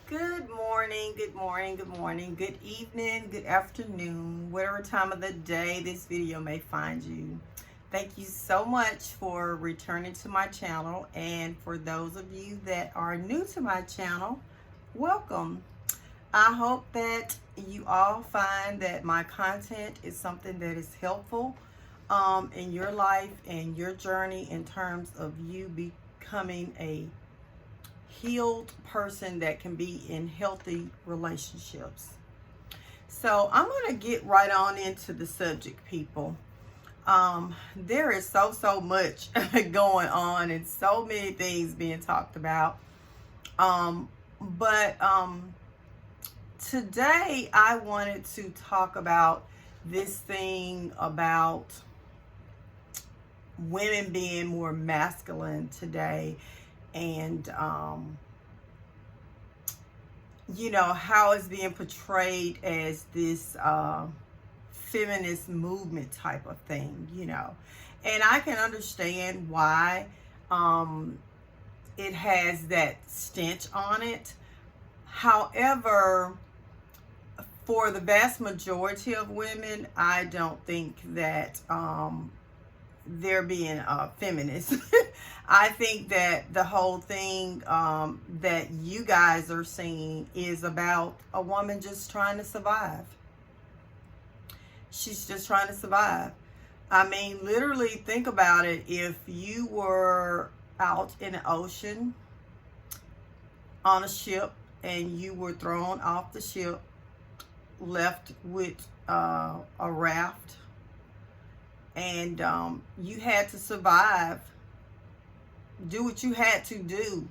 Good morning, good morning, good morning, good evening, good afternoon, whatever time of the day this video may find you. Thank you so much for returning to my channel, and for those of you that are new to my channel, welcome. I hope that you all find that my content is something that is helpful in your life and your journey in terms of you becoming a healed person that can be in healthy relationships. So I'm going to get right on into the subject, people. There is so much going on and so many things being talked about. But today I wanted to talk about this thing about women being more masculine today, and how it's being portrayed as this feminist movement type of thing, and I can understand why it has that stench on it. However, for the vast majority of women, I don't think that they're being feminist. I think that the whole thing that you guys are seeing is about a woman just trying to survive. She's just trying to survive. I mean, literally think about it. If you were out in the ocean on a ship and you were thrown off the ship, left with a raft, and you had to survive, do what you had to do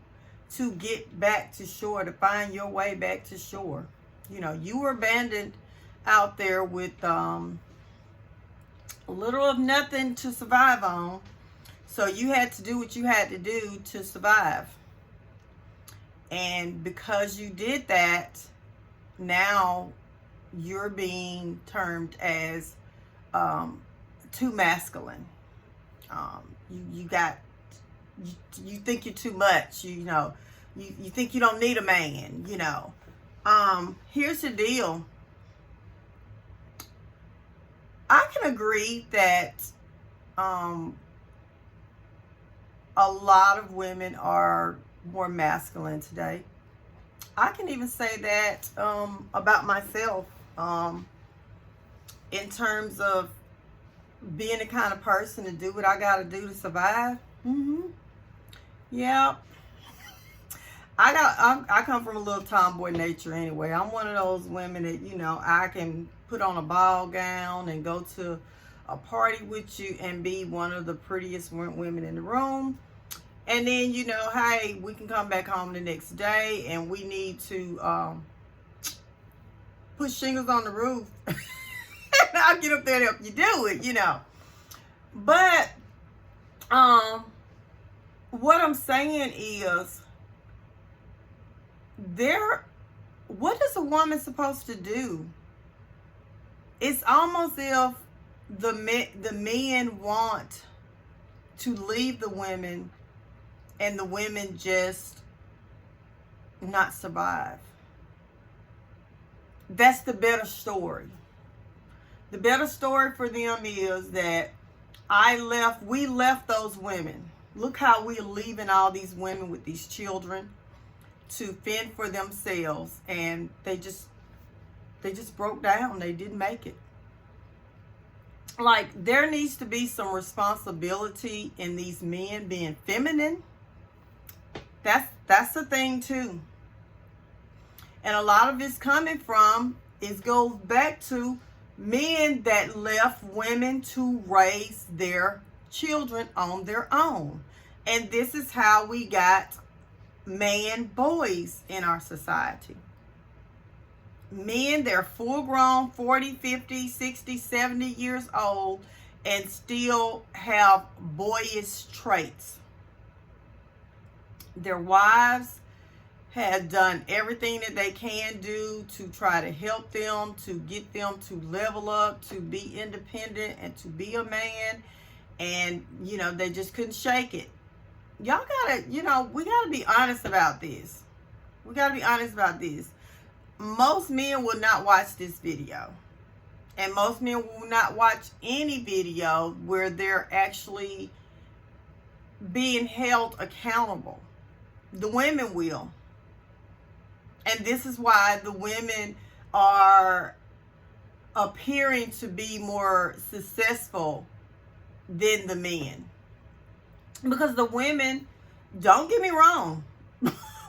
to get back to shore, to find your way back to shore. You were abandoned out there with little of nothing to survive on. So you had to do what you had to do to survive. And because you did that, now you're being termed as too masculine. You think you're too much, you think you don't need a man, Here's the deal. I can agree that a lot of women are more masculine today. I can even say that about myself, in terms of being the kind of person to do what I got to do to survive. Yeah. I come from a little tomboy nature anyway. I'm one of those women that, I can put on a ball gown and go to a party with you and be one of the prettiest women in the room. And then, hey, we can come back home the next day and we need to put shingles on the roof. I'll get up there and help you do it, But what I'm saying is, what is a woman supposed to do? It's almost if the men want to leave the women and the women just not survive. That's the better story. The better story for them is that we left those women. Look how we're leaving all these women with these children to fend for themselves, and they just broke down. They didn't make it. Like, there needs to be some responsibility in these men being feminine. That's the thing too. And a lot of it's coming from, goes back to men that left women to raise their children on their own. And this is how we got man boys in our society. Men, they're full grown, 40, 50, 60, 70 years old, and still have boyish traits. Their wives have done everything that they can do to try to help them, to get them to level up, to be independent, and to be a man. And, they just couldn't shake it. Y'all gotta, we gotta be honest about this. We got to be honest about this. Most men will not watch this video. And most men will not watch any video where they're actually being held accountable. The women will. And this is why the women are appearing to be more successful than the men. Because the women, don't get me wrong,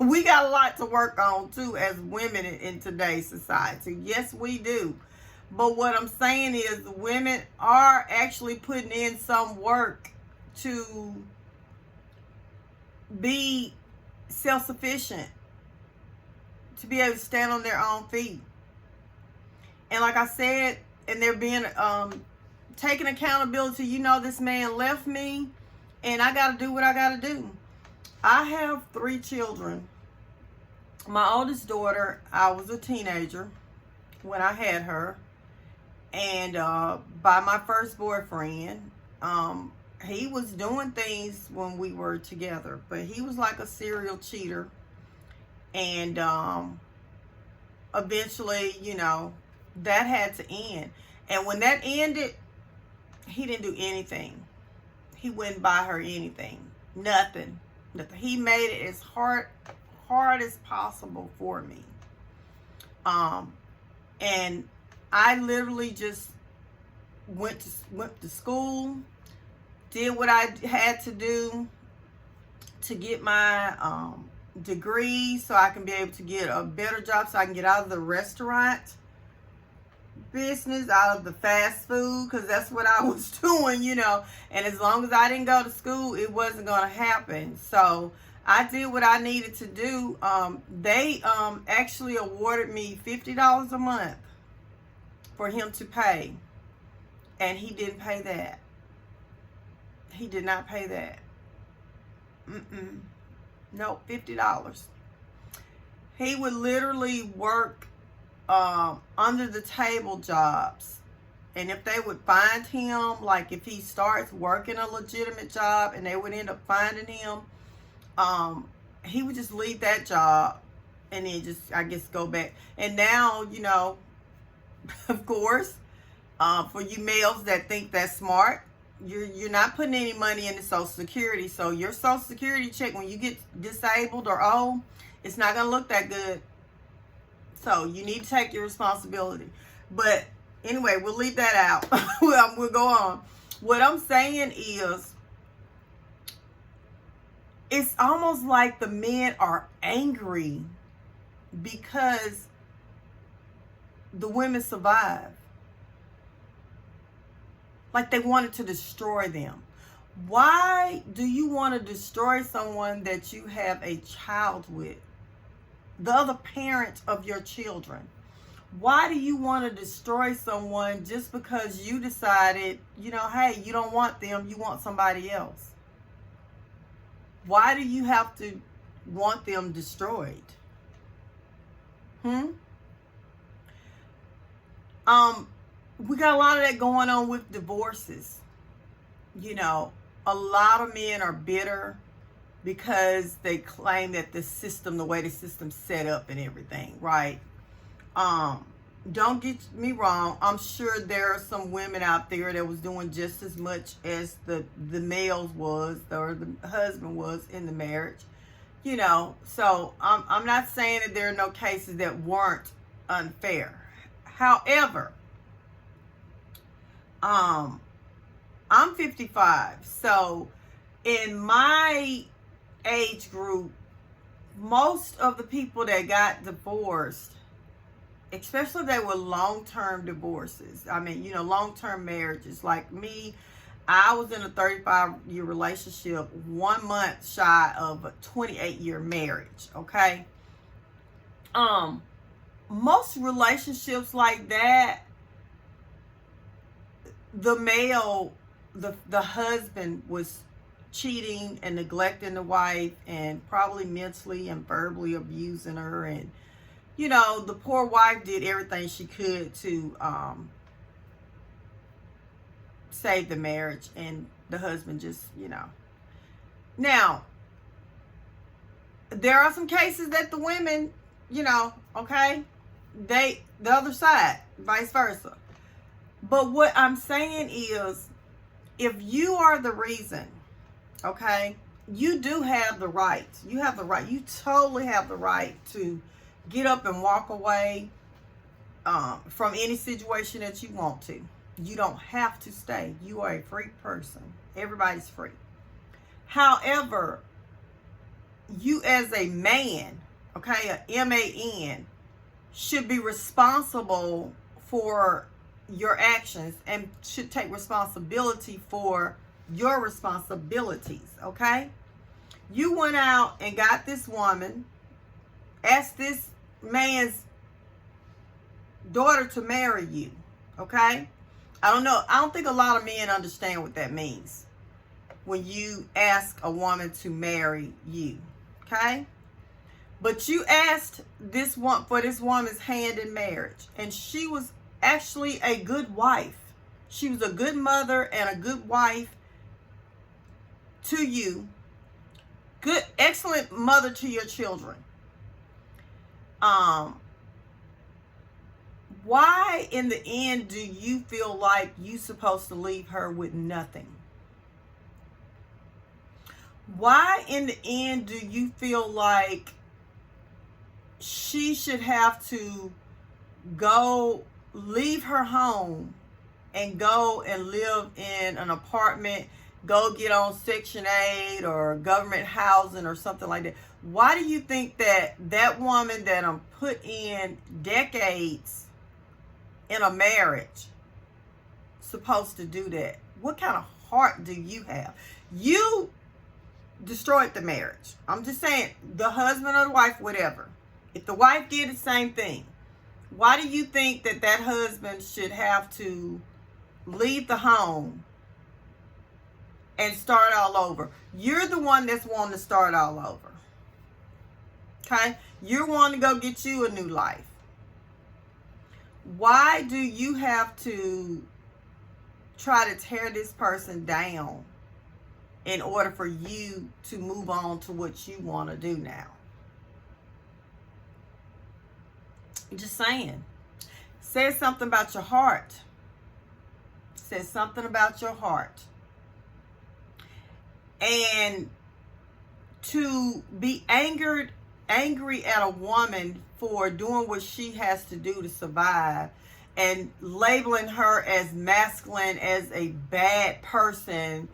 we got a lot to work on too as women in today's society. Yes, we do. But what I'm saying is women are actually putting in some work to be self-sufficient, to be able to stand on their own feet. And like I said, and they're being taking accountability. You know, this man left me and I got to do what I got to do. I have 3 children. My oldest daughter, I was a teenager when I had her. And by my first boyfriend, he was doing things when we were together, but he was like a serial cheater. And eventually, you know, that had to end. And when that ended, he didn't do anything. He wouldn't buy her anything. Nothing. Nothing. He made it as hard as possible for me. And I literally just went to school, did what I had to do to get my degree so I can be able to get a better job, so I can get out of the restaurant business, out of the fast food, because that's what I was doing, you know. And as long as I didn't go to school, it wasn't going to happen. So I did what I needed to do. They actually awarded me $50 a month for him to pay, and he didn't pay that. He did not pay that. Nope, $50. He would literally work under the table jobs, and if they would find him, like if he starts working a legitimate job and they would end up finding him, he would just leave that job and then just, I guess, go back. And now, you know, of course, for you males that think that's smart, you're not putting any money into Social Security. So your Social Security check, when you get disabled or old, it's not going to look that good. So you need to take your responsibility. But anyway, we'll leave that out. We'll go on. What I'm saying is, it's almost like the men are angry because the women survive. Like they wanted to destroy them. Why do you want to destroy someone that you have a child with? The other parent of your children. Why do you want to destroy someone just because you decided, you know, hey, you don't want them, you want somebody else? Why do you have to want them destroyed? We got a lot of that going on with divorces. You know, a lot of men are bitter because they claim that the system, the way the system's set up and everything, right? Don't get me wrong. I'm sure there are some women out there that was doing just as much as the males was, or the husband was in the marriage. You know, so I'm not saying that there are no cases that weren't unfair. However, I'm 55, so in my age group, most of the people that got divorced, especially if they were long-term divorces, I mean, you know, long-term marriages, like me, I was in a 35-year relationship, 1 month shy of a 28-year marriage, okay? Most relationships like that, the male, the husband was cheating and neglecting the wife and probably mentally and verbally abusing her, and you know, the poor wife did everything she could to save the marriage, and the husband just, you know. Now, there are some cases that the women, okay, the other side, vice versa. But what I'm saying is, if you are the reason, okay, you do have the right. You have the right. You totally have the right to get up and walk away from any situation that you want to. You don't have to stay. You are a free person. Everybody's free. However, you as a man, okay, a man, should be responsible for your actions and should take responsibility for your responsibilities, okay? You went out and got this woman, asked this man's daughter to marry you, okay? I don't think a lot of men understand what that means when you ask a woman to marry you, okay? But you asked for this woman's hand in marriage, and she was actually a good wife. She was a good mother and a good wife to you. Good, excellent mother to your children. Why in the end do you feel like you're supposed to leave her with nothing? Why in the end do you feel like she should have to go leave her home and go and live in an apartment, go get on Section 8 or government housing or something like that? Why do you think that woman that put in decades in a marriage supposed to do that? What kind of heart do you have? You destroyed the marriage. I'm just saying, the husband or the wife, whatever. If the wife did the same thing, why do you think that husband should have to leave the home and start all over? You're the one that's wanting to start all over. Okay? You're wanting to go get you a new life. Why do you have to try to tear this person down in order for you to move on to what you want to do now? Just saying. Says something about your heart. Says something about your heart. And to be angry at a woman for doing what she has to do to survive and labeling her as masculine, as a bad person,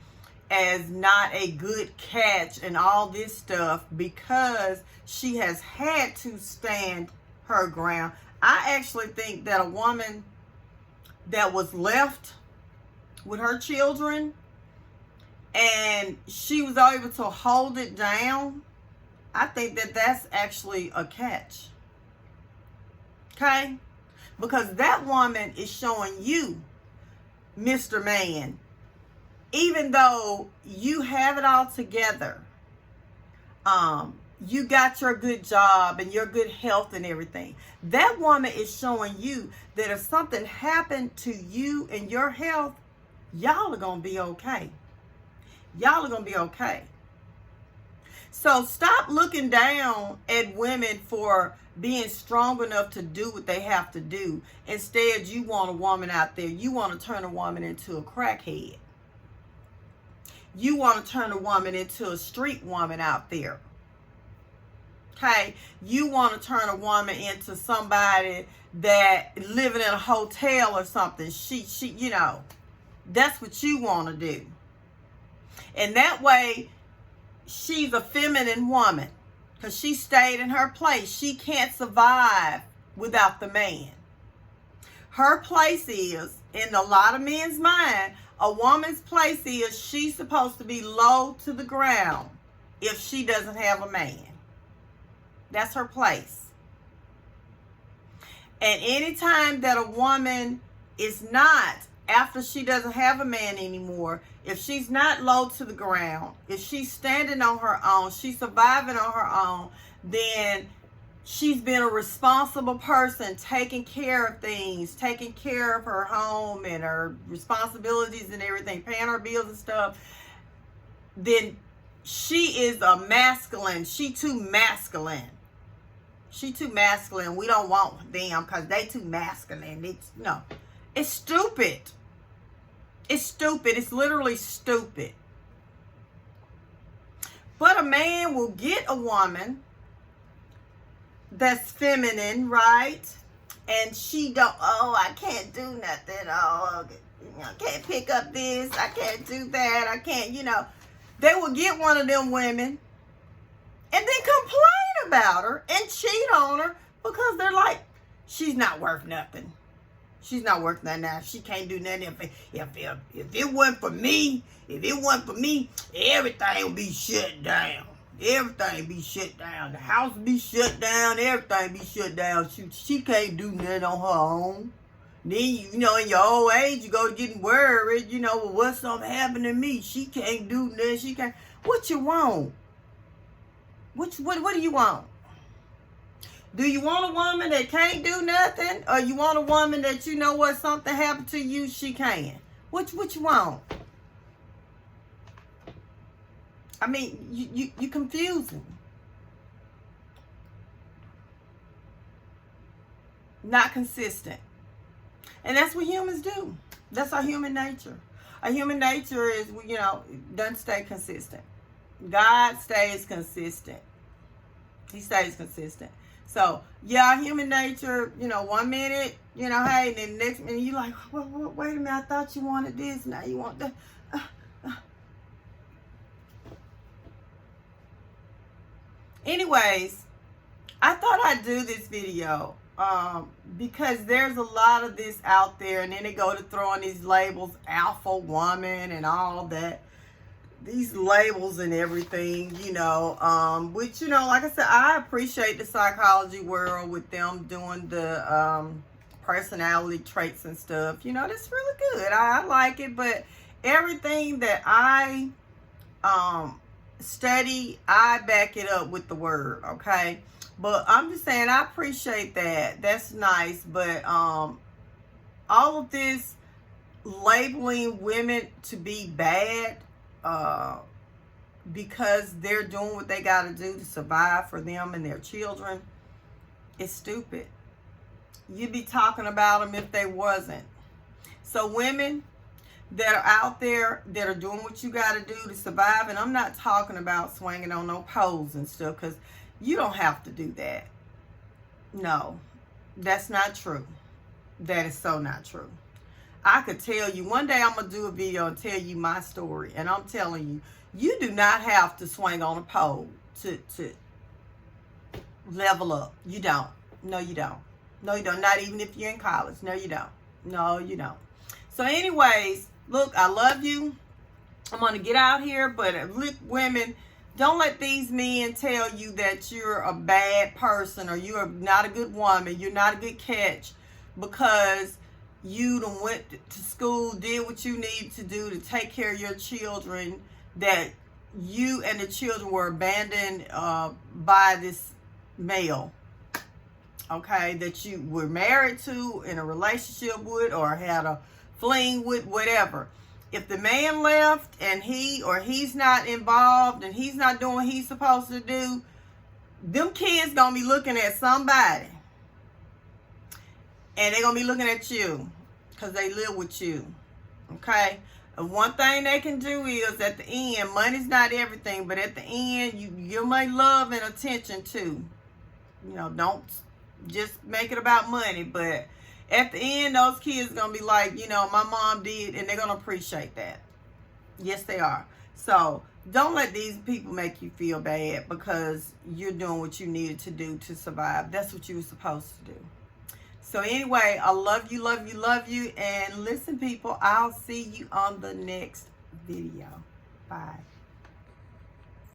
as not a good catch and all this stuff because she has had to stand her ground. I actually think that a woman that was left with her children and she was able to hold it down, I think that's actually a catch. Okay? Because that woman is showing you, Mr. Man, even though you have it all together, you got your good job and your good health and everything, that woman is showing you that if something happened to you and your health, y'all are going to be okay. Y'all are going to be okay. So stop looking down at women for being strong enough to do what they have to do. Instead, you want a woman out there. You want to turn a woman into a crackhead. You want to turn a woman into a street woman out there. Okay? You want to turn a woman into somebody that living in a hotel or something. She, that's what you want to do. And that way, she's a feminine woman because she stayed in her place. She can't survive without the man. Her place is, in a lot of men's mind, a woman's place is she's supposed to be low to the ground if she doesn't have a man. That's her place. And anytime that a woman is not, after she doesn't have a man anymore, if she's not low to the ground, if she's standing on her own, she's surviving on her own, then she's been a responsible person, taking care of things, taking care of her home and her responsibilities and everything, paying her bills and stuff, then she is a masculine. She too masculine. She too masculine. We don't want them because they too masculine. It's no. It's stupid. It's stupid. It's literally stupid. But a man will get a woman that's feminine, right? And she don't, oh, I can't do nothing. Oh, I can't pick up this. I can't do that. I can't, They will get one of them women and then complain about her and cheat on her because they're like, she's not worth nothing. She's not worth nothing now. She can't do nothing. If it wasn't for me, everything would be shut down. Everything be shut down. The house be shut down. Everything be shut down. She can't do nothing on her own. Then, in your old age, you go to getting worried, well, what's something happened to me? She can't do nothing. She can't. What you want? What do you want? Do you want a woman that can't do nothing? Or you want a woman that what something happened to you, she can? What you want? I mean, you confusing. Not consistent. And that's what humans do. That's our human nature. Our human nature is, doesn't stay consistent. God stays consistent. He stays consistent. So, yeah, human nature, 1 minute, hey, and then the next minute you're like, well, wait a minute, I thought you wanted this, now you want that. Anyways, I thought I'd do this video because there's a lot of this out there, and then they go to throwing these labels, alpha woman and all that. These labels and everything, which, like I said, I appreciate the psychology world with them doing the personality traits and stuff. That's really good. I like it, but everything that I study, I back it up with the word, okay? But I'm just saying, I appreciate that. That's nice, but all of this labeling women to be bad, because they're doing what they got to do to survive for them and their children, it's stupid. You'd be talking about them if they wasn't. So women that are out there that are doing what you got to do to survive, and I'm not talking about swinging on no poles and stuff, because you don't have to do that. No, that's not true. That is so not true. I could tell you, one day I'm going to do a video and tell you my story. And I'm telling you, you do not have to swing on a pole to level up. You don't. No, you don't. No, you don't. Not even if you're in college. No, you don't. No, you don't. So anyways, look, I love you. I'm going to get out here. But look, women, don't let these men tell you that you're a bad person or you're not a good woman. You're not a good catch because you done went to school, did what you need to do to take care of your children, that you and the children were abandoned by this male, okay, that you were married to, in a relationship with, or had a fling with, whatever. If the man left and he's not involved and he's not doing what he's supposed to do, them kids gonna be looking at somebody. And they're going to be looking at you because they live with you. Okay? And one thing they can do is, at the end, money's not everything, but at the end, you give my love and attention too. Don't just make it about money. But at the end, those kids are going to be like, my mom did, and they're going to appreciate that. Yes, they are. So don't let these people make you feel bad because you're doing what you needed to do to survive. That's what you were supposed to do. So anyway, I love you, love you, love you. And listen, people, I'll see you on the next video. Bye.